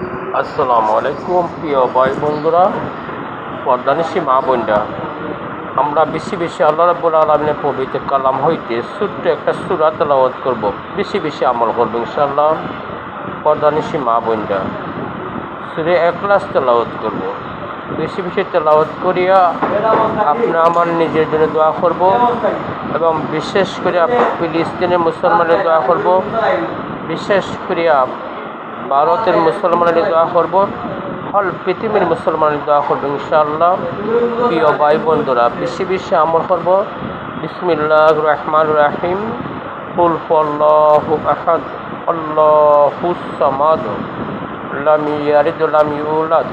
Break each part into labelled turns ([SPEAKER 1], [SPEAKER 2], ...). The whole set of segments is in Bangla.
[SPEAKER 1] আসসালামু আলাইকুম প্রিয় ভাই বন্ধুরা, পর্দানিশী মা বোনরা, আমরা বেশি বেশি আল্লাহ রাব্বুল আলামিনের পবিত্র কালাম হইতে ছোট্ট একটা সূরা তেলাওয়াত করব, বেশি বেশি আমল করব ইনশাআল্লাহ। পর্দানিশী মা বোনরা, সূরা ইখলাস তেলাওয়াত করব, বেশি বেশি তেলাওয়াত করিয়া আপনি আমার নিজের জন্য দোয়া করব এবং বিশেষ করে ফিলিস্তিনের মুসলমানের দোয়া করব, বিশেষ করিয়া ভারতের মুসলমানের দোয়া করব, হল পৃথিবীর মুসলমানের দোয়া করব ইনশাআল্লাহ। প্রিয় ভাই বন্ধুরা, বেশি বেশি আমল করব। বিসমিল্লাহির রহমানির রহিম। কুল হুয়াল্লাহু আহাদ আল্লাহুস সামাদ লাম ইয়ালিদ ওয়ালাম ইউলাদ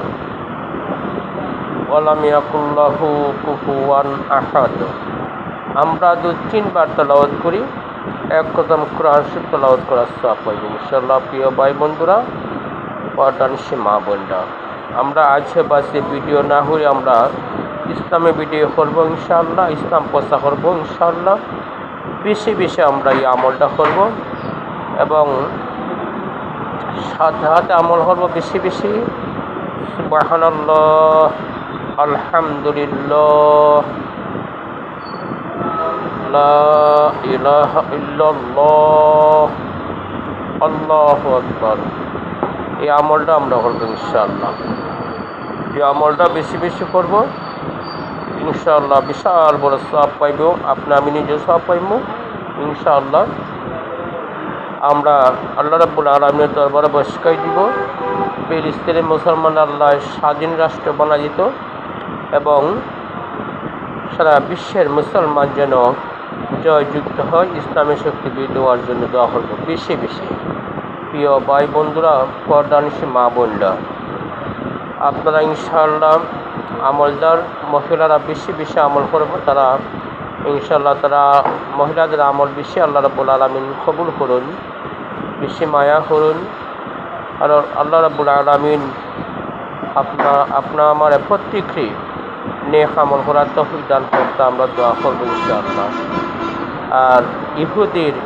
[SPEAKER 1] ওয়ালাম ইয়াকুল লাহু কুফুয়ান আহাদ। আমরা 2-3 বার তেলাওয়াত করি, এক কদম কোরআন শরীফ তেলাওয়াত করার সওয়াব পাইব ইনশাআল্লাহ। প্রিয় ভাই বন্ধুরা, পর্দানিশী মা বোনরা, আমরা আজকে বাসে ভিডিও না হয়ে আমরা ইসলামে ভিডিও করব ইনশাআল্লাহ, ইসলাম প্রচার করব ইনশাআল্লাহ। বেশি বেশি আমরা এই আমলটা করব এবং সাথে সাথে আমল করব বেশি বেশি। সুবহানাল্লাহ, আলহামদুলিল্লাহ, লা ইলাহা ইল্লাল্লাহ, আল্লাহু আকবার। এই আমলটা আমরা করবো ইনশাআল্লাহ। এই আমলটা বেশি বেশি করব ইনশাআল্লাহ, বিশাল বড় সওয়াব পাইব, আমি নিজে সওয়াব পাইব ইনশাআল্লাহ। আমরা আল্লাহ রাব্বুল আলামিনের দরবারে বসকাই দিব, ফিলিস্তিনের মুসলমান আল্লাহ স্বাধীন রাষ্ট্র বানাই দিত এবং সারা বিশ্বের মুসলমান যেন জয়যুক্ত হয়, ইসলামের শক্তি বৃদ্ধি হওয়ার জন্য দোয়া করব বেশি বেশি। প্রিয় ভাই বন্ধুরা, পর্দানিশী মা বোনরা, আপনারা ইনশাআল্লাহ আমলদার মহিলারা বেশি বেশি আমল করব, তারা ইনশাআল্লাহ তারা মহিলাদের আমল বেশি আল্লাহ রাব্বুল আলামিন কবুল করুন, বেশি মায়া করুন। আর আল্লাহ রাব্বুল আলামিন আপনা আমার প্রত্যেককে নেক আমল করার তৌফিক দান করতে আমরা দোয়া করব ইনশাআল্লাহ। আর ইহুদির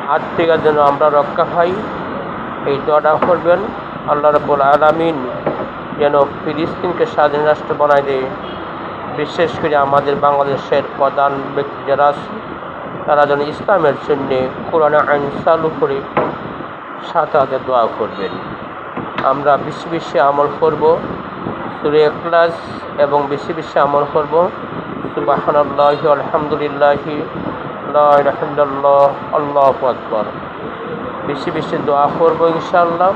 [SPEAKER 1] হাত থেকে যেন আমরা রক্ষা পাই, এই দোয়াটা করবেন। আল্লাহ রাব্বুল আলামিন যেন ফিলিস্তিনকে স্বাধীন রাষ্ট্র বানায় দেয়, বিশেষ করে আমাদের বাংলাদেশের প্রধান ব্যক্তি যারা আছে তারা যেন ইসলামের জন্য কোরআনে আইন চালু করে সাথে সাথে দোয়া করবেন। আমরা বেশি বেশি আমল করব সূরা ইখলাস এবং বেশি বেশি আমল করব সুবহানাল্লাহি আলহামদুলিল্লাহি লা ইলাহা ইল্লাল্লাহ আল্লাহু আকবার। বেশি বেশি দোয়া করব ইনশাআল্লাহ।